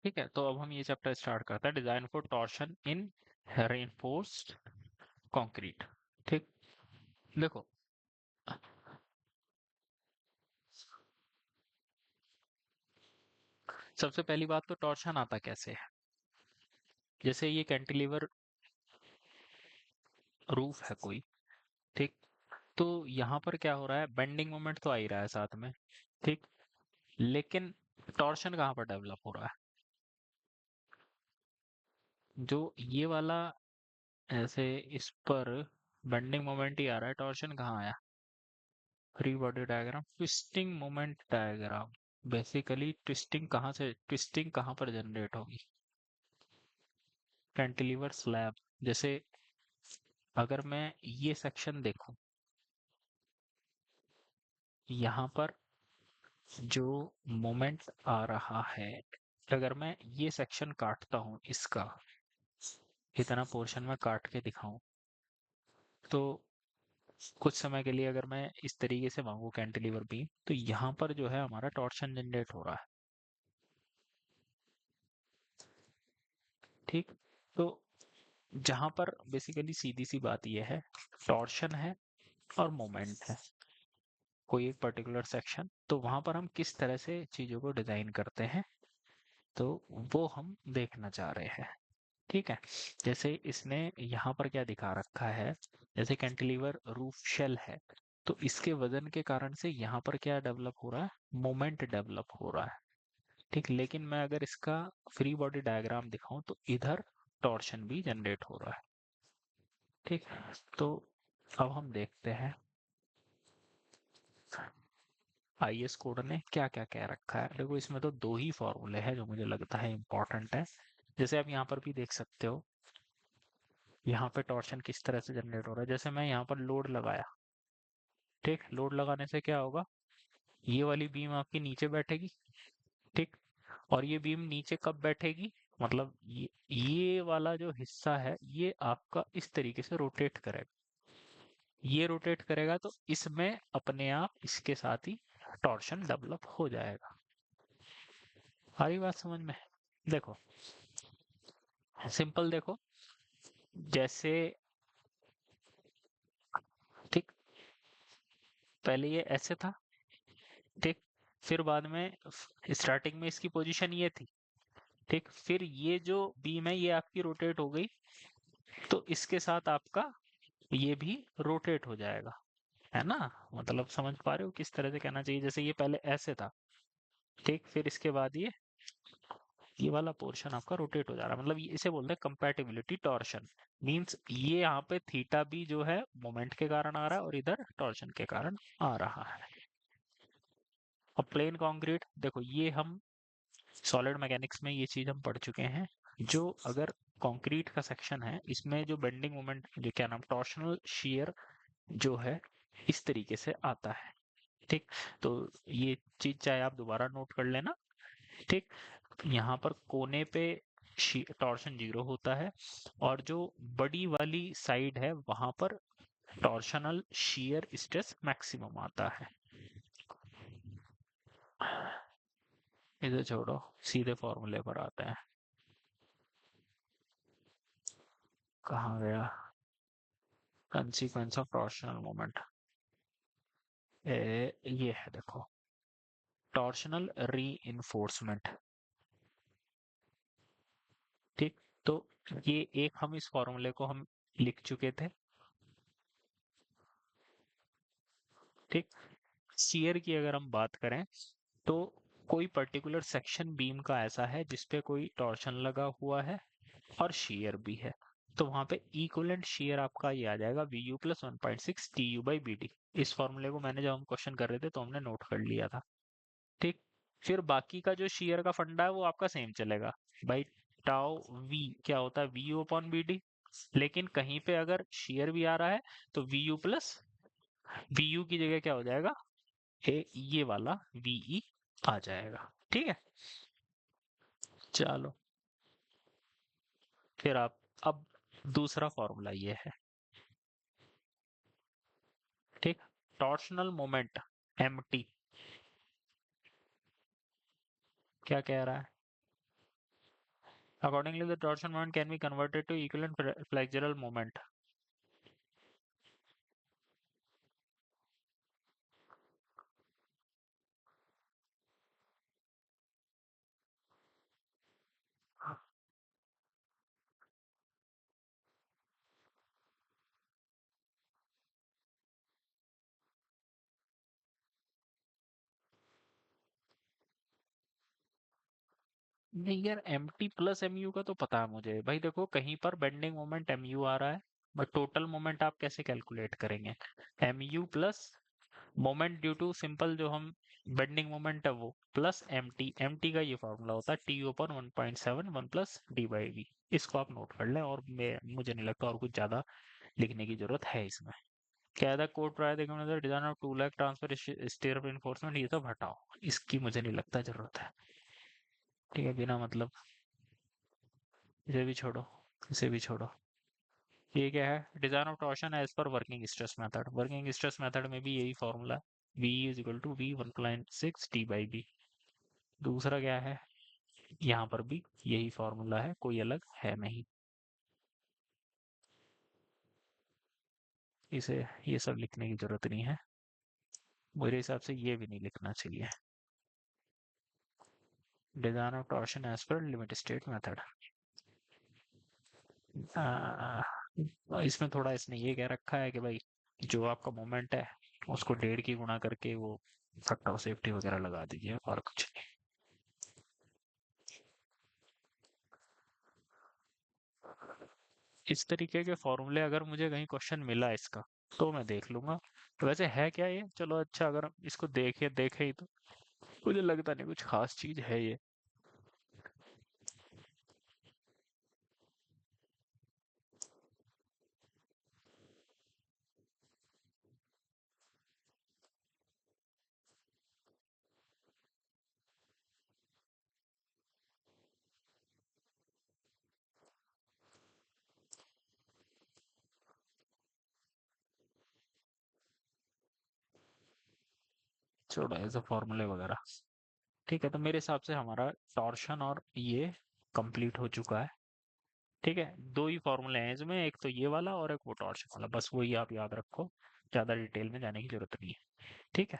ठीक है, तो अब हम ये चैप्टर स्टार्ट करते हैं, design for torsion in reinforced concrete. ठीक, देखो, सबसे पहली बात तो टॉर्शन आता कैसे है। जैसे ये कैंटिलीवर रूफ है कोई, ठीक, तो यहाँ पर क्या हो रहा है, बेंडिंग मोमेंट तो आ ही रहा है साथ में, ठीक, लेकिन टॉर्शन कहाँ पर डेवलप हो रहा है, जो ये वाला ऐसे इस पर बेंडिंग मोमेंट ही आ रहा है, टॉर्शन कहाँ आया, free body diagram, twisting moment diagram. Basically twisting कहाँ पर जनरेट होगी, कैंटिलीवर स्लैब। जैसे अगर मैं ये सेक्शन देखूं, यहाँ पर जो मोमेंट आ रहा है, अगर मैं ये सेक्शन काटता हूँ इसका, इतना पोर्शन में काट के दिखाऊं, तो कुछ समय के लिए अगर मैं इस तरीके से मांगू कैंटिलीवर बीम, तो यहाँ पर जो है हमारा टॉर्शन जनरेट हो रहा है। ठीक, तो जहां पर बेसिकली सीधी सी बात यह है, टॉर्शन है और मोमेंट है कोई एक पर्टिकुलर सेक्शन, तो वहां पर हम किस तरह से चीजों को डिजाइन करते हैं, तो वो हम देखना चाह रहे हैं। ठीक है, जैसे इसने यहाँ पर क्या दिखा रखा है, जैसे कैंटिलीवर रूफ शेल है, तो इसके वजन के कारण से यहाँ पर क्या डेवलप हो रहा है, मोमेंट डेवलप हो रहा है। ठीक, लेकिन मैं अगर इसका फ्री बॉडी डायग्राम दिखाऊं तो इधर टॉर्शन भी जनरेट हो रहा है। ठीक, तो अब हम देखते हैं आईएस कोड ने क्या क्या कह रखा है। देखो, इसमें तो दो ही फॉर्मूले हैं जो मुझे लगता है इंपॉर्टेंट है। जैसे आप यहाँ पर भी देख सकते हो, यहाँ पे टॉर्शन किस तरह से जनरेट हो रहा है। जैसे मैं यहाँ पर लोड लगाया, ठीक, लोड लगाने से क्या होगा, ये वाली बीम आपकी नीचे बैठेगी, ठीक, और ये बीम नीचे कब बैठेगी, मतलब ये वाला जो हिस्सा है ये आपका इस तरीके से रोटेट करेगा, ये रोटेट करेगा, तो इसमें अपने आप इसके साथ ही टॉर्शन डेवलप हो जाएगा। आ रही बात समझ में। देखो, सिंपल देखो, जैसे, ठीक, पहले ये ऐसे था, ठीक, फिर बाद में स्टार्टिंग में इसकी पोजीशन ये थी, ठीक, फिर ये जो बीम है ये आपकी रोटेट हो गई, तो इसके साथ आपका ये भी रोटेट हो जाएगा, है ना। मतलब समझ पा रहे हो किस तरह से कहना चाहिए, जैसे ये पहले ऐसे था, ठीक, फिर इसके बाद ये वाला पोर्शन आपका रोटेट हो जा रहा है, मतलब इसे बोलते हैं कंपैटिबिलिटी टॉर्शन। मींस ये यहाँ पे थीटा भी जो है मोमेंट के कारण आ रहा है और इधर टॉर्शन के कारण आ रहा है। अब प्लेन कंक्रीट देखो, ये हम सॉलिड मैकेनिक्स में ये चीज हम पढ़ चुके हैं। जो अगर कंक्रीट का सेक्शन है, इसमें जो बेंडिंग मोमेंट, जो क्या नाम, टॉर्शनल शियर जो है, इस तरीके से आता है। ठीक, तो ये चीज चाहे आप दोबारा नोट कर लेना। ठीक, यहाँ पर कोने पे टॉर्शन 0 होता है, और जो बड़ी वाली साइड है वहां पर टॉर्शनल शियर स्ट्रेस मैक्सिमम आता है। इसे छोड़ो, सीधे फॉर्मूले पर आते हैं। कहाँ गया कंसीक्वेंस ऑफ टॉर्शनल मोमेंट, ये है देखो, टॉर्शनल री इन्फोर्समेंट। ठीक, तो ये एक हम इस फॉर्मूले को हम लिख चुके थे। ठीक, शियर की अगर हम बात करें, तो कोई पर्टिकुलर सेक्शन बीम का ऐसा है जिसपे कोई टॉर्शन लगा हुआ है और शियर भी है, तो वहां पे इक्विवेलेंट शियर आपका ये आ जाएगा V U plus 1.6 T U by B D. इस फॉर्मूले को मैंने जब हम क्वेश्चन कर रहे थे तो हमने नोट कर लिया था। ठीक, फिर बाकी का जो शियर का फंडा है वो आपका सेम चलेगा भाई, टाउ वी क्या होता है, V U upon B D, लेकिन कहीं पे अगर शियर भी आ रहा है तो V U plus V U की जगह क्या हो जाएगा, ये वाला वीई आ जाएगा। ठीक है, चलो, फिर आप, अब दूसरा फॉर्मूला ये है, ठीक, टॉर्शनल मोमेंट एम टी क्या कह रहा है, Accordingly, the torsion moment can be converted to equivalent flexural moment. नहीं यार, M T plus M U का तो पता है मुझे भाई। देखो कहीं पर बेंडिंग मोमेंट एम यू आ रहा है, बट टोटल मोमेंट आप कैसे कैलकुलेट करेंगे? M U plus moment due to simple जो हम बेंडिंग मोमेंट है वो, प्लस एम टी का ये फॉर्मूला होता है T upon 1.7 1 plus D by V. इसको आप नोट कर लें, और मुझे नहीं लगता और कुछ ज्यादा लिखने की जरूरत है इसमें। क्या था कोड प्राय देखो, design of 2 lakh transverse shear reinforcement, ये सब हटाओ, इसकी मुझे नहीं लगता जरूरत है। ठीक है, बिना मतलब, इसे भी छोड़ो, इसे भी छोड़ो। ये क्या है? Design of torsion as per working stress method. Working stress method में भी यही formula, V is equal to V 1.6 T by B. दूसरा क्या है? यहाँ पर भी यही फॉर्मूला है, कोई अलग है नहीं। इसे ये सब लिखने की जरूरत नहीं है, मेरे हिसाब से ये भी नहीं लिखना चाहिए। Design of torsion as per limit state method. इसमें थोड़ा इसने ये कह रखा है कि भाई जो आपका मोमेंट है उसको 1.5 की गुणा करके वो फैक्टर ऑफ सेफ्टी वगैरह लगा दीजिए, और कुछ नहीं। इस तरीके के फॉर्मूले अगर मुझे कहीं क्वेश्चन मिला इसका, तो मैं देख लूंगा। तो वैसे है क्या ये, चलो अच्छा, अगर हम इसको देखे देखे ही तो मुझे लगता नहीं कुछ खास चीज है ये। छोड़ो ऐसे फॉर्मूले वगैरह। ठीक है, तो मेरे हिसाब से हमारा टॉर्शन और ये कंप्लीट हो चुका है। ठीक है, दो ही फॉर्मूले हैं इसमें, एक तो ये वाला और एक वो टॉर्शन वाला, बस वही आप याद रखो, ज्यादा डिटेल में जाने की जरूरत नहीं है। ठीक है।